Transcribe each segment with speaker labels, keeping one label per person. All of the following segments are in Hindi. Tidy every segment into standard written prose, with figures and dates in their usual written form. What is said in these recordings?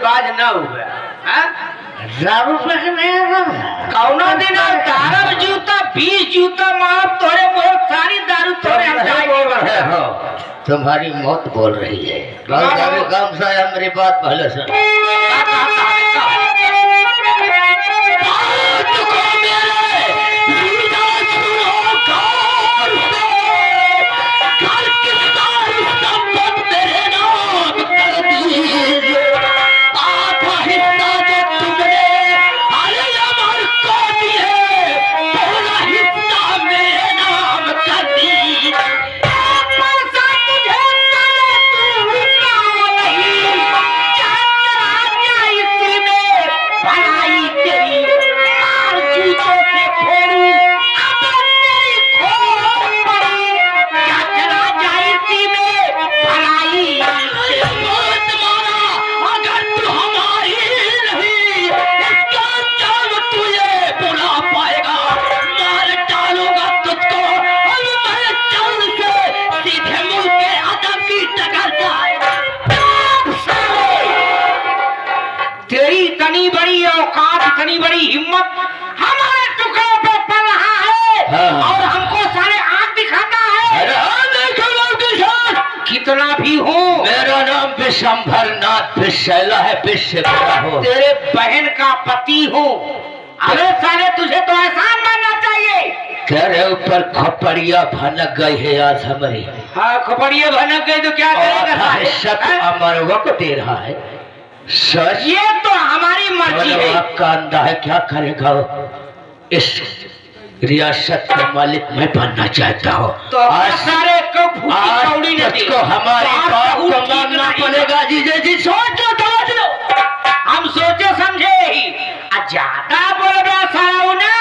Speaker 1: बाज न हुआ।
Speaker 2: दारू पे नहीं
Speaker 1: कौनो दिन दारू जूता 20 जूता मार तोरे मोर सारी दारू तोरे हम
Speaker 2: बोल रहे हो। तुम्हारी मौत बोल रही है। काम सा मेरी बात पहले सुन।
Speaker 1: इतनी बड़ी हिम्मत हमारे टुकड़े पे पड़ रहा है। और हमको सारे आंख दिखाता है। कितना भी हूँ,
Speaker 2: मेरा नाम विशंभर नाथ विशैला है। विश्व हो,
Speaker 1: तेरे बहन का पति हूँ। अरे साले तुझे तो एहसान मानना चाहिए।
Speaker 2: तेरे ऊपर खोपड़िया भनक गई है आज हमारी।
Speaker 1: हाँ, खोपड़िया भनक गई तो क्या करेगा?
Speaker 2: अमरवा को दे रहा है सच।
Speaker 1: ये तो हमारी मर्जी है।
Speaker 2: आपका अंधा है, क्या करेगा? इस रियासत का मालिक मैं बनना चाहता हूँ।
Speaker 1: तो आज सारे को
Speaker 2: को हमारी बात को मानना पड़ेगा। जीजे जी सोच लो, समझ लो।
Speaker 1: हम सोचे समझे ही ज्यादा बोल रहा सारा ना,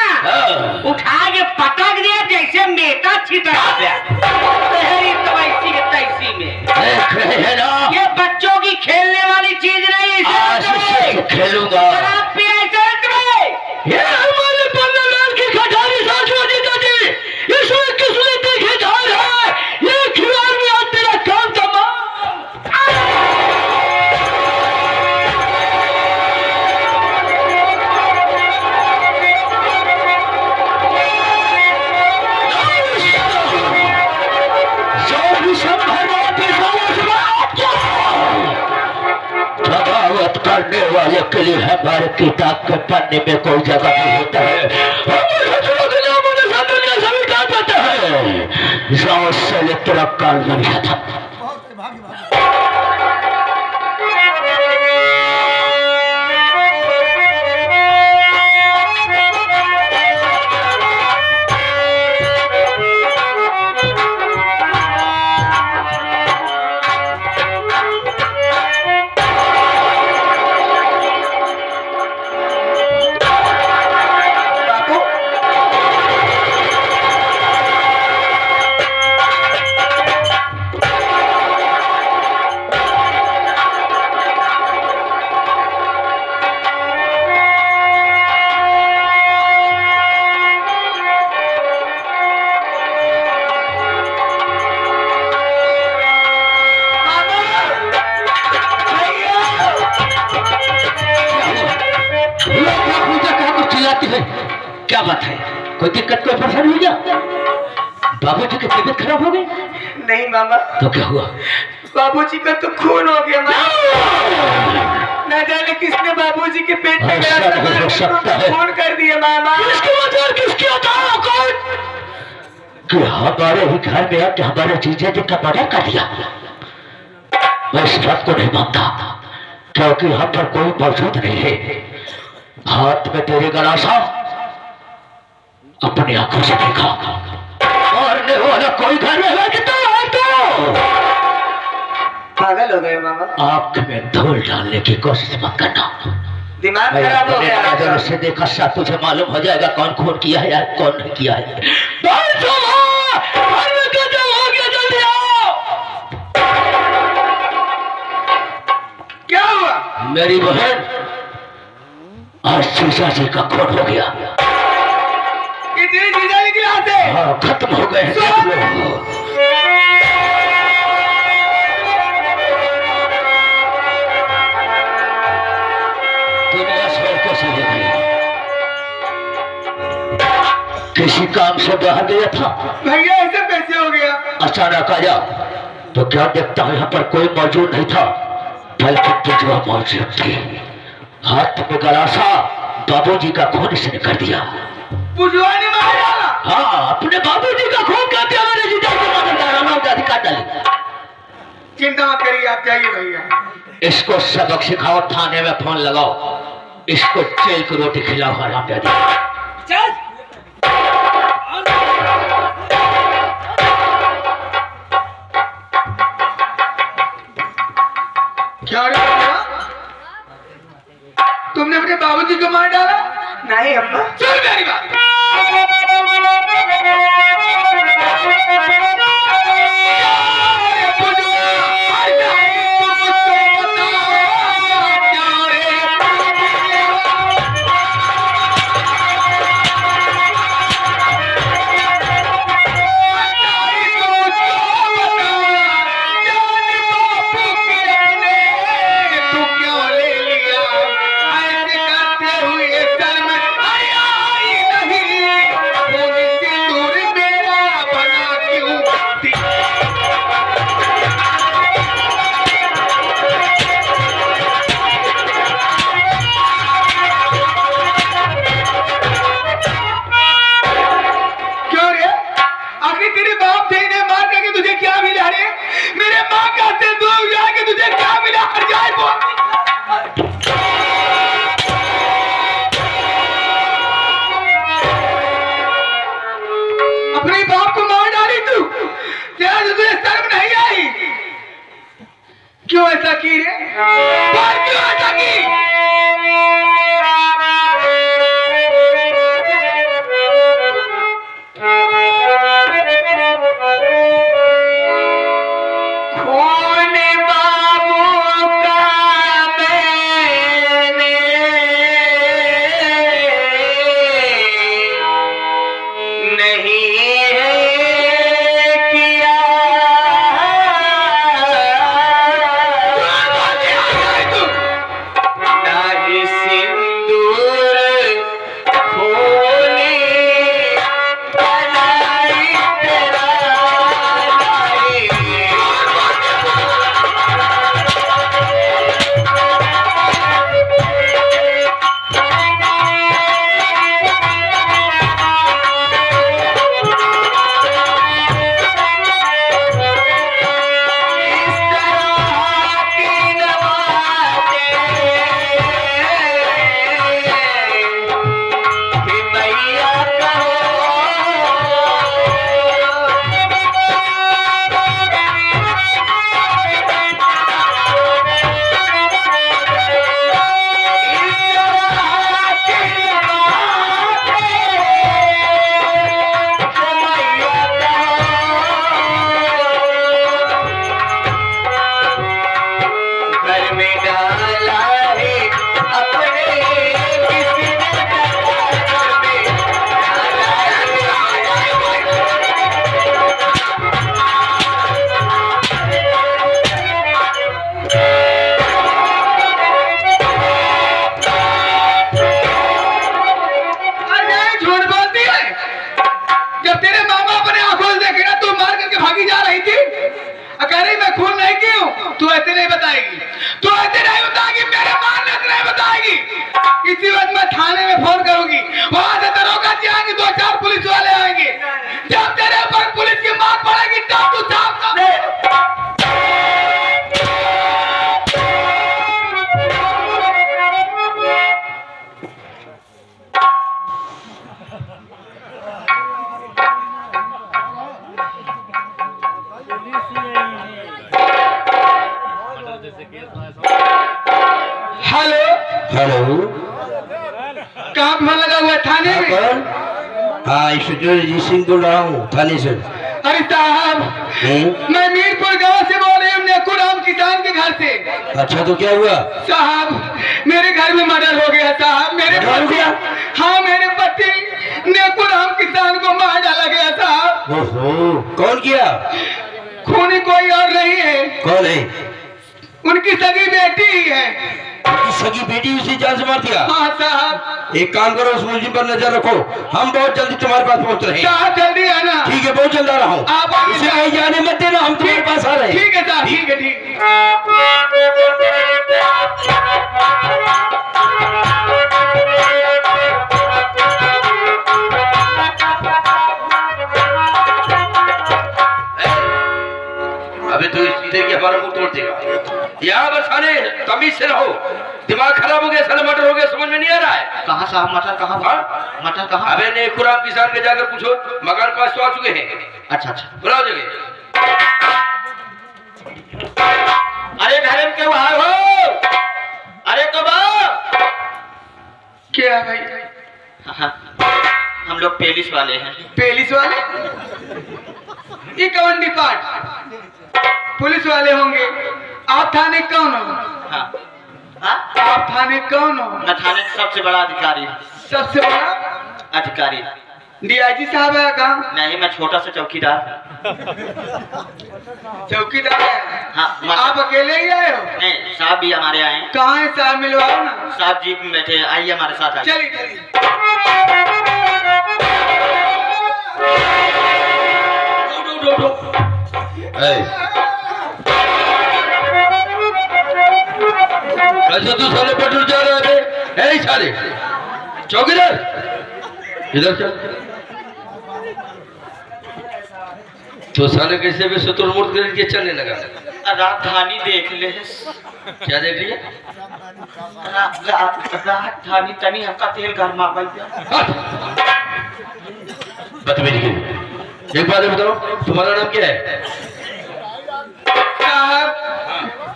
Speaker 1: उठा के पटक दिया जैसे मेटा छितरा गया। तो ऐसी है तैसी में
Speaker 2: देख रहे हैं ना,
Speaker 1: ये बच्चों की खेलने वाली चीज नहीं।
Speaker 2: आज खेलूंगा। ये हमारे पन्नालाल की खटारी साथियों जीता जी, इसमें किसने देखे जा रहा है? ये खिलाड़ में आज तेरा काम तमाम। बगावत करने वाले के लिए हमारे किताब के पन्ने में कोई जगह नहीं होता है। से तेरा काल बन गया था। क्या बात है? कोई दिक्कत, कोई परेशानी हो गया? बाबूजी की तबीयत खराब हो गई?
Speaker 1: नहीं मामा।
Speaker 2: तो क्या हुआ?
Speaker 1: बाबूजी का तो खून हो गया मामा। न जाने किसने बाबूजी के पेट में खून कर दिया मामा।
Speaker 2: किसकी वजह, किसकी बताओ कौन? कि हमारे ही घर में आके हमारे जीजा जी का मर्डर कर दिया। मैं इस बात को नहीं मानता, क्योंकि हम पर कोई मौजूद नहीं है। हाथ में तेरे गलासा अपनी आंखों से देखा। मारने वाला कोई घर में है कि तो
Speaker 1: पागल हो गए मामा।
Speaker 2: आंख में धूल डालने की कोशिश मत करना।
Speaker 1: दिमाग खराब हो गया।
Speaker 2: नजर से देखा साथ तुझे मालूम हो जाएगा कौन खून किया है या कौन नहीं किया है। क्या हुआ? मेरी बहन आज जीजा जी का खून हो गया।
Speaker 1: जीजा जी के हाथ से?
Speaker 2: हाँ, खत्म हो गए। दुनिया छोड़ के चली गई। किसी काम से बाहर गया था
Speaker 3: भैया, ऐसे कैसे हो गया?
Speaker 2: अचानक आया तो क्या देखता हूं यहाँ पर कोई मौजूद नहीं था, बल्कि पुजवा मौजूद थी। हाथ में गलासा बाबूजी का खून इसने कर दिया।
Speaker 3: पुजवा ने मार डाला?
Speaker 2: हाँ, अपने बाबूजी का खून करते हमारे जीजा को मार डाला, नाम अधिकार डाली।
Speaker 3: चिंता मत करिए, आप जाइए भैया।
Speaker 2: इसको सबक सिखाओ, थाने में फोन लगाओ, इसको जेल की रोटी खिलाओ, हराम दे दो।
Speaker 1: चल
Speaker 3: क्या रे भैया, तुमने अपने बाबूजी को मार डाला? नहीं अम्मा। चल मेरी बात। अपने बाप को मार डाली तू? क्या तुझे शर्म नहीं आई? क्यों ऐसा की रे? क्यों ऐसा की? तू ऐसे नहीं बताएगी, तू ऐसे नहीं बताएगी, मेरे मारने से नहीं बताएगी। इसी वक्त मैं थाने में फोन करूंगी, वहां से दरोगा जी आएंगे, 2-4 पुलिस वाले आएंगे। जब तेरे ऊपर पुलिस की मार पड़ेगी तब तू साफ हेलो
Speaker 2: हेलो,
Speaker 3: कहाँ फोन लगा हुआ है? थाने में?
Speaker 2: कौन? हाँ, इंस्पेक्टर अजीत सिंह बोल रहा हूँ, थाने से।
Speaker 3: अरे साहब, मैं मीरपुर गांव से बोल रही हूँ, नेकुराम किसान के घर से।
Speaker 2: अच्छा, तो क्या हुआ?
Speaker 3: साहब, मेरे घर में मर्डर हो गया साहब। मेरे पति, हाँ मेरे पति नेकुराम किसान को मार डाला गया साहब।
Speaker 2: ओहो, कौन किया?
Speaker 3: खूनी कोई और नहीं है।
Speaker 2: कौन है?
Speaker 3: उनकी सगी बेटी ही है।
Speaker 4: उसकी सगी बेटी उसी जान से मार दिया।
Speaker 3: हाँ साहब।
Speaker 4: एक काम करो, उस मुलजिम पर नजर रखो, हम बहुत जल्दी तुम्हारे पास पहुंच रहे हैं।
Speaker 3: साहब जल्दी आना।
Speaker 4: ठीक है, बहुत जल्द आ रहा हूँ।
Speaker 3: आप आगे
Speaker 4: उसे कहीं जाने मत देना, हम तुम्हारे पास आ रहे हैं।
Speaker 3: ठीक है साहब, ठीक है, ठीक है।
Speaker 4: अबे तू इस सीधे की हमारा मुंह तोड़ देगा। यहाँ बस आने तमीज से रहो, दिमाग खराब हो गया, साला मटर हो गया, समझ में नहीं आ रहा है।
Speaker 1: कहाँ साहब? मटर कहाँ?
Speaker 4: हाँ?
Speaker 1: मटर कहाँ?
Speaker 4: अबे ने खुराब किसान के जाकर पूछो, मकान पास तो आ चुके हैं।
Speaker 1: अच्छा अच्छा।
Speaker 4: बुलाओ जगह।
Speaker 1: अरे घर में क्यों आए हो? अरे कब?
Speaker 3: क्या है भाई?
Speaker 1: हम लोग पेलिस वाले हैं।
Speaker 3: पेलिस वाले? ये कवन डिपार्ट? पुलिस वाले होंगे। आप थाने कौन हो?
Speaker 1: हाँ। हाँ?
Speaker 3: आप थाने कौन हो?
Speaker 1: मैं थाने का सबसे बड़ा अधिकारी हूँ।
Speaker 3: सबसे बड़ा
Speaker 1: अधिकारी?
Speaker 3: डीआईजी साहब है कहाँ?
Speaker 1: नहीं, मैं छोटा सा चौकीदार।
Speaker 3: चौकीदार है?
Speaker 1: हाँ।
Speaker 3: आप अकेले ही आए हो?
Speaker 1: नहीं, साहब भी हमारे आए हैं।
Speaker 3: कहाँ है साहब? मिलवाओ ना।
Speaker 1: साहब जीप में बैठे, आइए हमारे साथ आइए।
Speaker 3: चलिए चलिए।
Speaker 4: कैसे तू साले पटूर जा रहे थे? ऐ साले चौकीदार, इधर चल। तो साले कैसे भी शुतुरमुर्ग करके चलने लगा?
Speaker 1: राजधानी देख ले।
Speaker 4: क्या देख लिया?
Speaker 1: राजधानी तनी हमका तेल गरमा गया।
Speaker 4: बदतमीजी की। एक बात बताओ, तुम्हारा नाम क्या है?
Speaker 3: साहब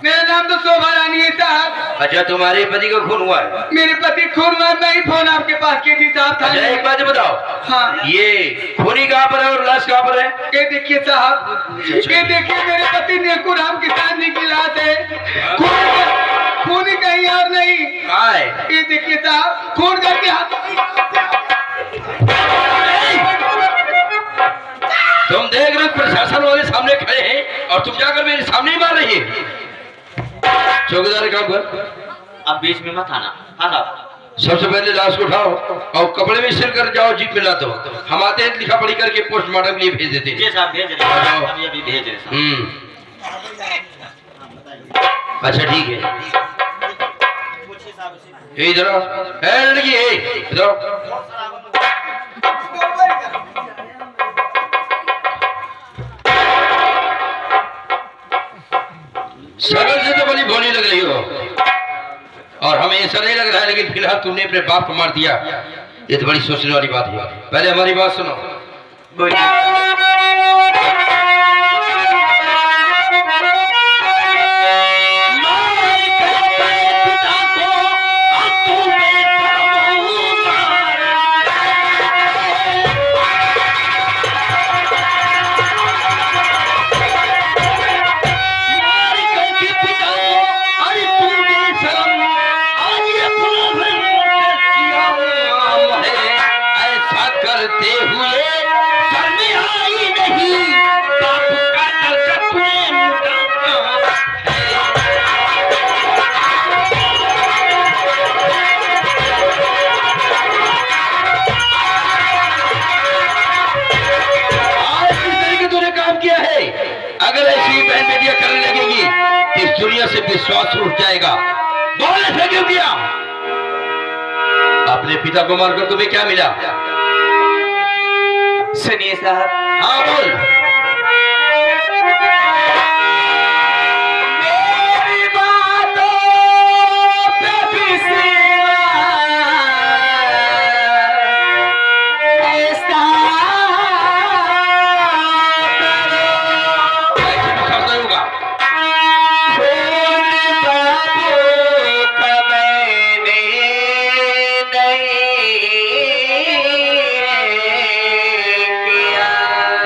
Speaker 3: मेरा नाम तो शोभा रानी है साहब।
Speaker 4: अच्छा, तुम्हारे पति का खून हुआ है?
Speaker 3: मेरे पति खून हुआ, मैं ही फोन आपके पास की थी साहब।
Speaker 4: अच्छा, एक बात बताओ।
Speaker 3: हाँ।
Speaker 4: ये खूनी कहाँ पर है और लाश कहाँ पर है?
Speaker 3: ये देखिए साहब, ये देखिए मेरे पति नेकू राम किसान जी की लाश है। खूनी कहीं और नहीं।
Speaker 4: कहाँ है?
Speaker 3: ये देखिए साहब, खून करके हाथ।
Speaker 4: तुम देख रहे हो प्रशासन वाले सामने खड़े हैं और तुम जाकर मेरे सामने ही मार रही है। चौकीदार काम कर।
Speaker 1: अब बीच में मत आना। हाँ साहब।
Speaker 4: सबसे पहले लाश को उठाओ और कपड़े में सिल कर जाओ, जीप में ला दो। हम आते हैं, लिखा पढ़ी करके पोस्टमार्टम लिए भेज देते हैं।
Speaker 1: जी साहब, भेज रहे हैं। अभी अभी भेज रहे हैं।
Speaker 4: अच्छा ठीक है। ये इधर आओ। ए लड़की, इधर आओ। शक्ल से तो बड़ी भोली लग रही हो और हमें ऐसा नहीं लग रहा है, लेकिन फिलहाल तुमने अपने बाप को मार दिया, ये तो बड़ी सोचने वाली बात है। पहले हमारी बात सुनो। करते हुए शर्म आई नहीं, बाप का दर्द तुम्हें आज किस तरीके तूने काम किया है। अगर ऐसी बहन बेटियां करने लगेगी तो इस दुनिया से विश्वास उठ जाएगा। बोल ऐसा क्यों किया? अपने पिता को मारकर तुम्हें क्या मिला?
Speaker 1: सुनिए साहब।
Speaker 4: हाँ बोल।
Speaker 3: मेरी बातों पे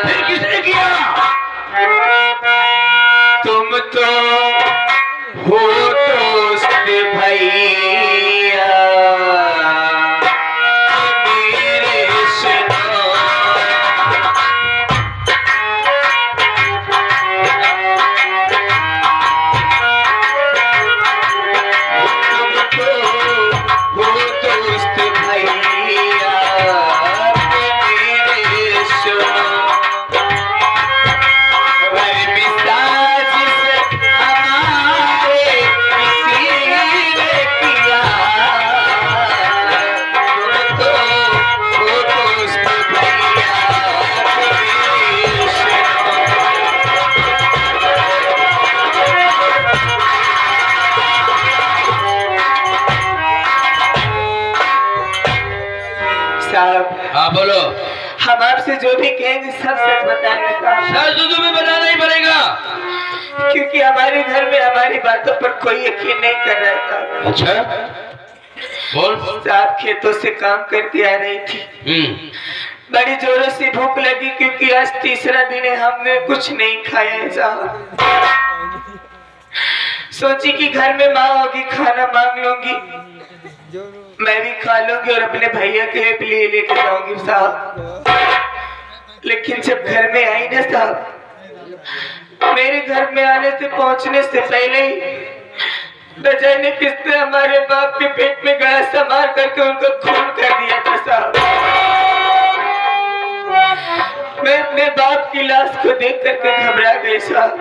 Speaker 4: फिर किसने किया?
Speaker 1: साहब
Speaker 4: हाँ बोलो।
Speaker 1: हम आपसे जो भी कहेंगे सब सच बताएंगे साहब,
Speaker 4: सर तो तुम्हें बताना ही पड़ेगा।
Speaker 1: क्योंकि हमारे घर में हमारी बातों पर कोई यकीन नहीं कर रहा था।
Speaker 4: अच्छा बोल।
Speaker 1: साहब खेतों से काम करके आ रही थी, बड़ी जोरों से भूख लगी क्योंकि आज तीसरा दिन है हमने कुछ नहीं खाया है साहब। सोची कि घर में माँ होगी खाना मांग लूंगी, मैं भी खा लूंगी और अपने भैया के लिए लेके जाऊंगी साहब। लेकिन जब घर में आई ना साहब, मेरे घर में आने से पहुंचने से पहले ही न जाने किसने हमारे बाप के पेट में गड़ा मार करके उनको खून कर दिया था साहब। मैं अपने बाप की लाश को देख करके घबरा गई साहब।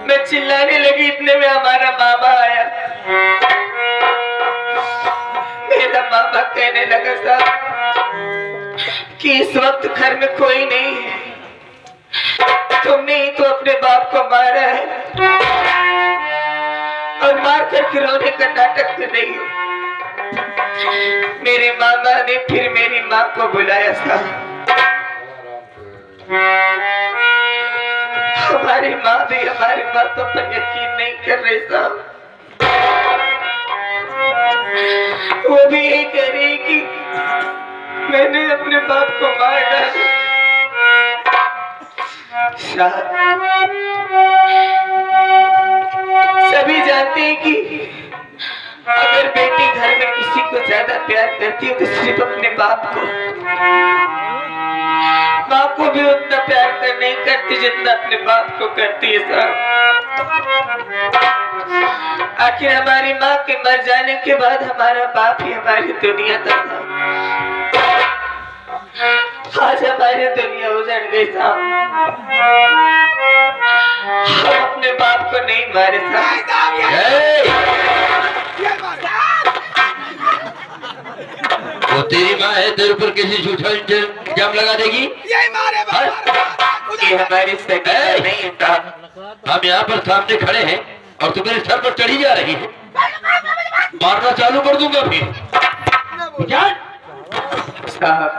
Speaker 1: मैं चिल्लाने लगी, इतने में हमारा मामा आया। मेरा मामा कहने लगा साहब कि इस वक्त घर में कोई नहीं है, तुमने ही तो अपने बाप को मारा है और मार कर रोने का नाटक कर रही हो। मेरे मामा ने फिर मेरी माँ को बुलाया साहब। हमारी माँ भी हमारी बातों पर यकीन नहीं कर रही साहब। वो भी यही कह रही कि मैंने अपने बाप को मार डाला। सभी जानते हैं कि अगर बेटी घर में किसी को ज्यादा प्यार करती है तो सिर्फ अपने बाप को, माँ को भी उतना प्यार कर नहीं करती जितना अपने बाप को करती है साहब। आखिर हमारी माँ के मर जाने के बाद हमारा बाप ही हमारी दुनिया था। आज हमारी दुनिया उजड़ गई साहब। हम अपने बाप को नहीं मारे
Speaker 4: वो तेरी माँ है, तेरे ऊपर किसी झूठा इल्जाम लगा देगी?
Speaker 3: यही मारे
Speaker 1: ये हमारी सगाई नहीं है साहब।
Speaker 4: हम यहाँ पर सामने खड़े हैं और तू मेरे सर पर चढ़ी जा रही है। मारना चालू कर दूंगा फिर।
Speaker 1: साहब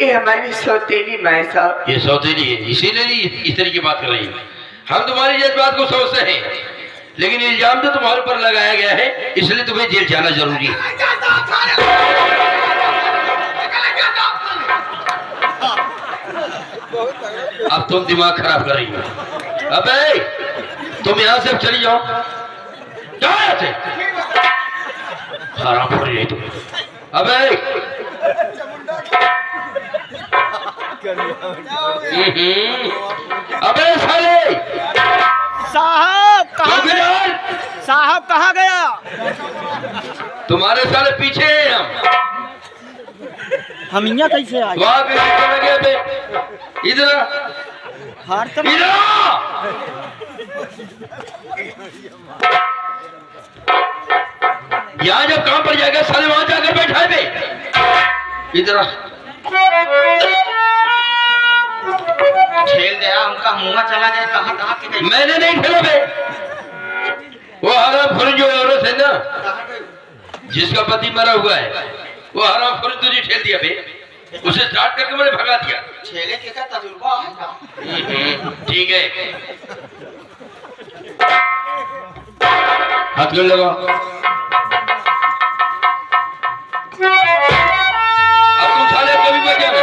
Speaker 1: ये हमारी सौतेली माँ साहब।
Speaker 4: ये सौतेली है, इसीलिए इस तरह की बात कर रही है। हम तुम्हारी जज्बात को समझते हैं, लेकिन इल्जाम तो तुम्हारे ऊपर लगाया गया है, इसलिए तुम्हें जेल जाना जरूरी है। अब तुम दिमाग खराब कर रही हो। अबे तुम यहाँ से चली जाओ, जाओ यहाँ से। हराम खोरी है तुम। अबे अबे साले
Speaker 5: साहब कहाँ गया?
Speaker 4: तुम्हारे साले पीछे हैं
Speaker 5: हम यहाँ कैसे आए?
Speaker 4: वहाँ पे लगे बे। इधर
Speaker 5: हार तो
Speaker 4: यहाँ जब काम पर जाएगा साले वहाँ जाकर बैठा है बे। इधर
Speaker 5: खेल गया उनका मुँह चला गया। कहाँ कहाँ के
Speaker 4: मैंने नहीं खेला बे। वो हराम खोरी जो औरत है ना, जिसका पति मरा हुआ है, वो हराम खोरी तुझे ठेल दिया बे। उसे स्टार्ट करके मैंने भगा दिया।
Speaker 5: खेले के का तजुर्बा है?
Speaker 4: ठीक है, हाथ कर लगा। अब तुम साले कभी मत जाना।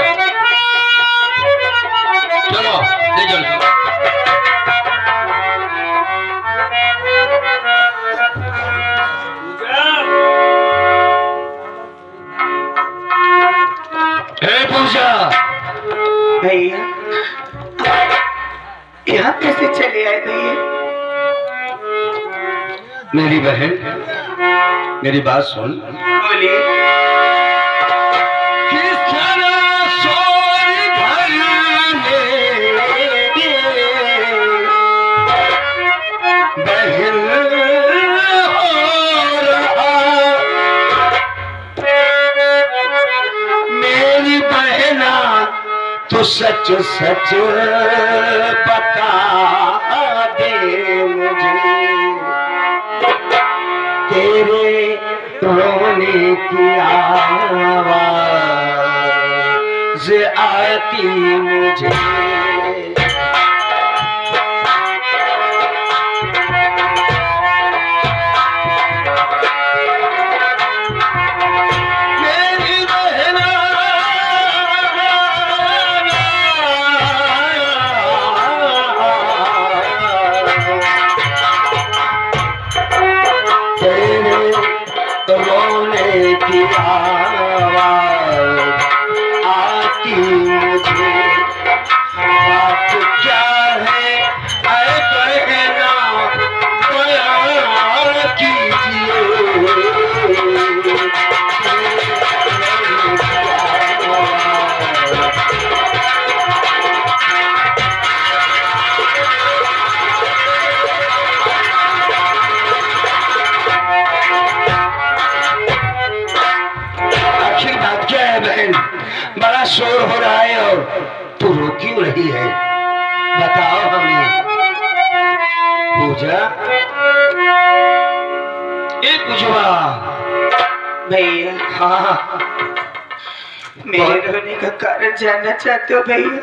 Speaker 4: चलो ले चलो। पूजा
Speaker 1: भैया यहाँ कैसे चले आए भैया?
Speaker 2: मेरी बहन, मेरी बात सुन।
Speaker 1: बोलिए।
Speaker 2: किस तरह सोई घर में बहन हो रहा, मेरी बहना तो सच सच बता दे मुझे, तेरे रोने रोने की आवाज आती मुझे। मेरी बहना तेरे रोने की आवाज आती मुझे। बात क्या है ऐ बहना बयान कीजिए। आखिर बात क्या है बहन? बड़ा शोर हो रहा है और तू रो क्यों रही है? बताओ हमें। पूजा, ए पूजवा।
Speaker 1: भैया
Speaker 2: हाँ
Speaker 1: मेरे रोने का कारण जानना चाहते हो भैया?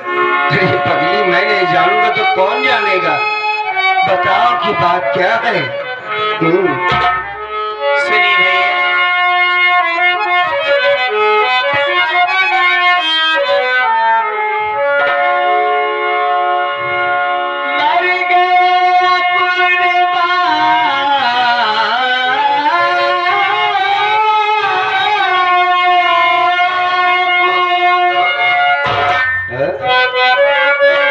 Speaker 2: अरे पगली, मैं नहीं जानूंगा तो कौन जानेगा? बताओ कि बात क्या है?
Speaker 1: सुनिए भैया, मर गया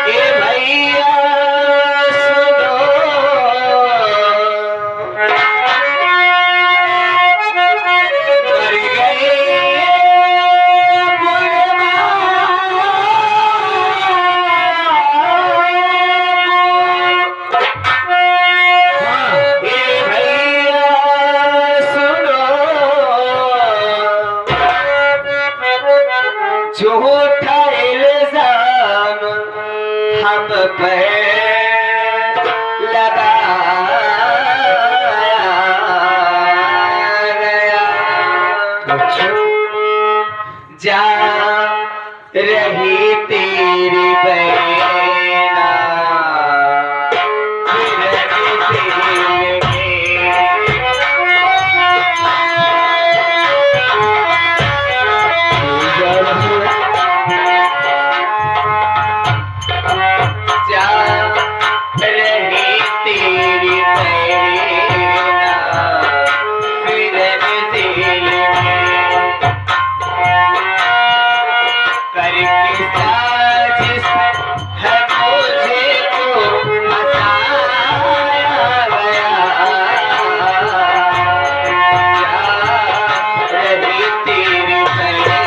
Speaker 1: ए भैया सुनो, मर गए ए भैया सुनो, झूठा इल्जाम हम पे लगाया गया। जा रही तेरी बहना जा रही तेरी बहना फिर दिल में करके साजिश है मुझे को फंसाया गया। जा रही तेरी बहना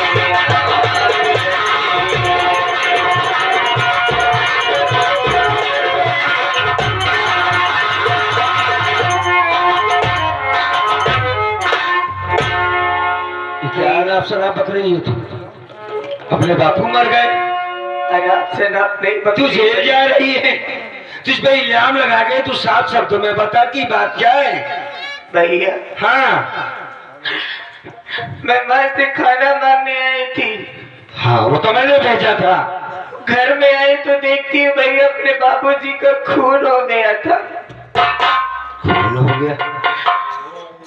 Speaker 2: क्या आप शराब पक रही हो? अपने बापू मर गए,
Speaker 1: अनाप शनाप नहीं
Speaker 2: तू
Speaker 1: पकड़ी
Speaker 2: जेल जा रही है, तुझ पे इल्जाम लगा के तू साफ शब्दों में बता कि बात क्या है?
Speaker 1: भैया।
Speaker 2: हाँ
Speaker 1: मैं माँ से खाना मांगने आई थी,
Speaker 2: हाँ, वो तो मैंने भेजा था।
Speaker 1: घर में आई तो देखती हूँ भैया अपने बाबूजी का खून हो गया था।
Speaker 2: खून हो गया?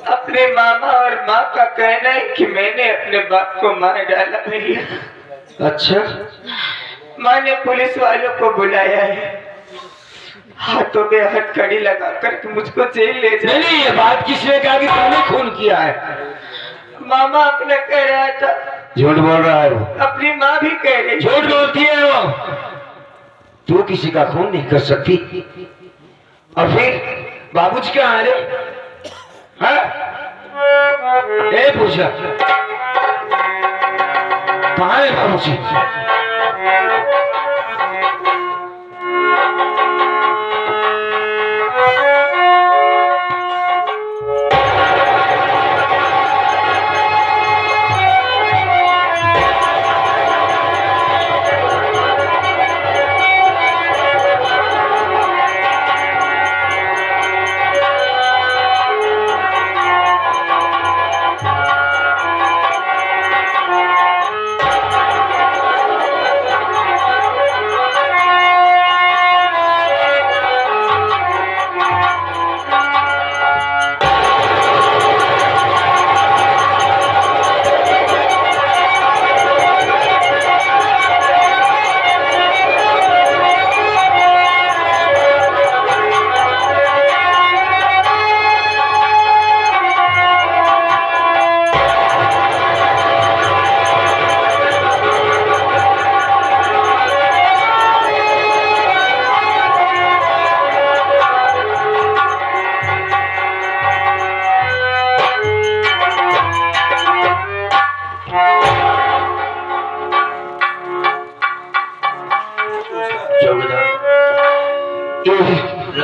Speaker 1: अपने मामा और माँ का कहना है कि मैंने अपने बाप को मार डाला भैया।
Speaker 2: अच्छा,
Speaker 1: माँ ने पुलिस वालों को बुलाया है, हाथों में हथकड़ी लगाकर मुझको जेल ले
Speaker 2: नहीं
Speaker 1: जाए।
Speaker 2: नहीं, ये बात किसने कहा कि तूने खून किया है?
Speaker 1: मामा अपना कह रहा था,
Speaker 2: झूठ बोल रहा है वो।
Speaker 1: अपनी माँ भी कह रही।
Speaker 2: झूठ बोलती है वो। तू किसी का खून नहीं कर सकती। और फिर बाबूजी कहाँ है रे? हाँ? ए पूछा, कहाँ है बाबूजी?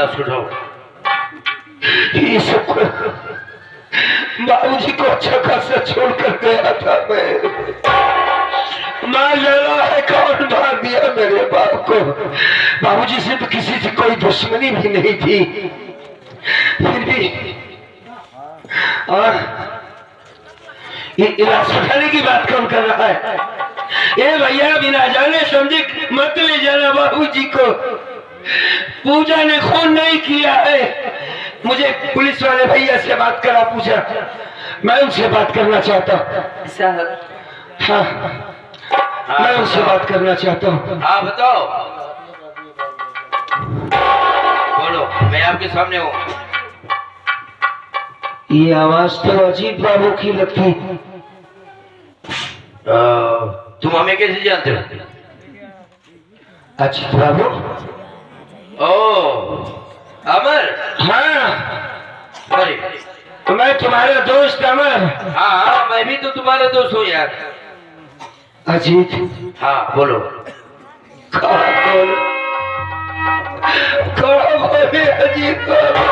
Speaker 4: लाश उठाओ।
Speaker 2: ये सब बाबूजी को अच्छा खासा छोड़ कर गया था मैं। मार डाला है कौन, मार दिया मेरे बाप को। बाबूजी से तो किसी से कोई दुश्मनी भी नहीं थी, फिर भी। और ये इलाज उठाने की बात कौन कर रहा है? ये भैया बिना जाने समझे मत ले जाना बाबूजी को। पूजा ने खून नहीं किया है। मुझे पुलिस वाले भैया से बात करा पूजा, मैं उनसे बात करना चाहता हूँ
Speaker 1: साहब।
Speaker 2: हाँ, मैं उनसे बात करना चाहता हूँ।
Speaker 4: हाँ बताओ, बोलो, मैं आपके सामने हूँ।
Speaker 2: ये आवाज तो अजीत बाबू की लगती।
Speaker 4: तुम हमें कैसे जानते हो?
Speaker 2: अजीत बाबू?
Speaker 4: ओ अमर।
Speaker 2: हाँ,
Speaker 4: अरे
Speaker 2: मैं तुम्हारा दोस्त अमर।
Speaker 4: हाँ, मैं भी तो तुम्हारा दोस्त हूँ यार।
Speaker 2: अजीत?
Speaker 4: हाँ बोलो।
Speaker 2: कौन बोले अजीत बाबू?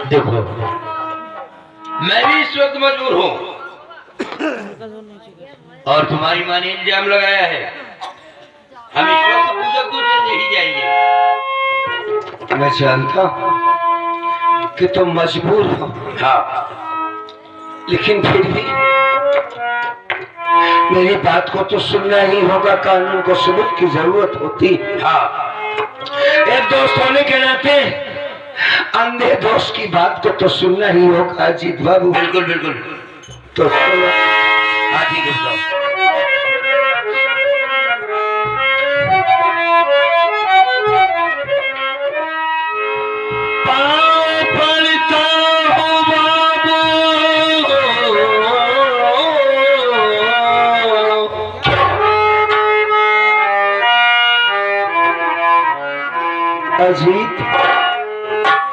Speaker 4: देखो, मैं भी इस वक्त मजबूर हूँ और तुम्हारी माँ ने इल्जाम लगाया है। हम इस वक्त पूजा को जेल ही जाएंगे।
Speaker 2: मैं जानता हूँ कि तुम मजबूर हो,
Speaker 4: हाँ,
Speaker 2: लेकिन फिर भी मेरी बात को तो सुनना ही होगा। कानून को सबूत की जरूरत होती।
Speaker 4: हाँ,
Speaker 2: एक दोस्त होने के नाते अंधे दोस्त की बात को तो सुनना ही होगा अजीत बाबू।
Speaker 4: बिल्कुल बिल्कुल।
Speaker 2: तो सुनो।
Speaker 4: हाँ ठीक है, बताओ।
Speaker 2: पाँव पड़ता हूँ बाबू, अजीत?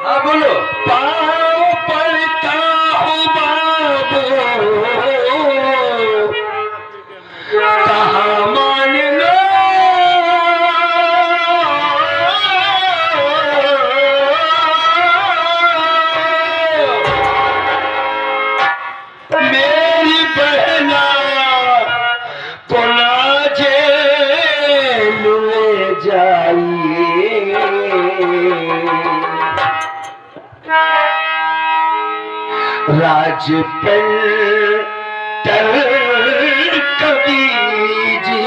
Speaker 4: हाँ बोलो।
Speaker 2: पाँव पड़ता हूँ बाबू, कहाँ मान लो मेरी बहना को ना जेल ले जाइए। राज पेंटर कवि जी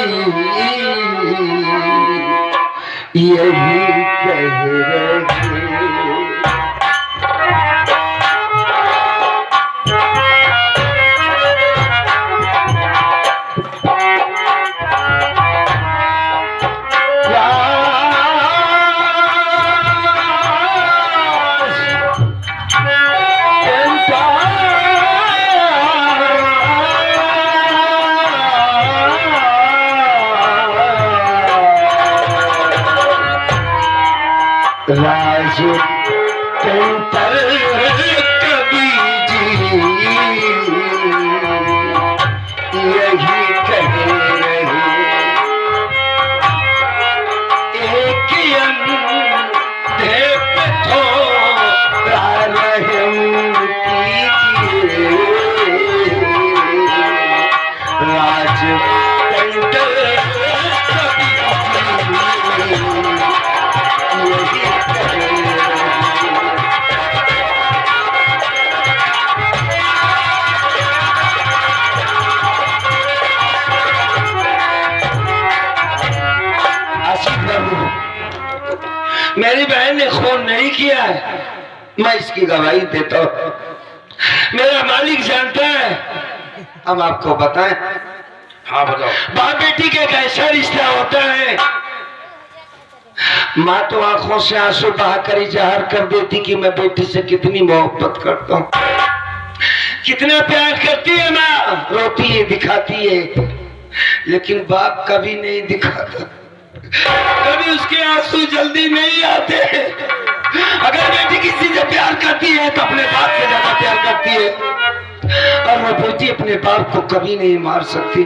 Speaker 2: यही कह रहे। राज पेंटर कवि जी यही कह रहे। एक अंधे पे थोड़ा रहम कीजिए। राज पेंटर कवि जी यही कह रहे। मेरी बहन ने खून नहीं किया है, मैं इसकी गवाही देता हूँ। मेरा मालिक जानता है। हम आपको बताएं?
Speaker 4: हाँ बताओ।
Speaker 2: बाप बेटी का कैसा रिश्ता होता है। माँ तो आंखों से आंसू बहाकर इजहार कर देती कि मैं बेटी से कितनी मोहब्बत करता हूँ, कितना प्यार करती है। माँ रोती है, दिखाती है, लेकिन बाप कभी नहीं दिखाता। कभी उसके आंसू जल्दी नहीं आते। अगर बेटी किसी से प्यार करती है तो अपने बाप से ज्यादा प्यार करती है, और वो बेटी अपने बाप को कभी नहीं मार सकती।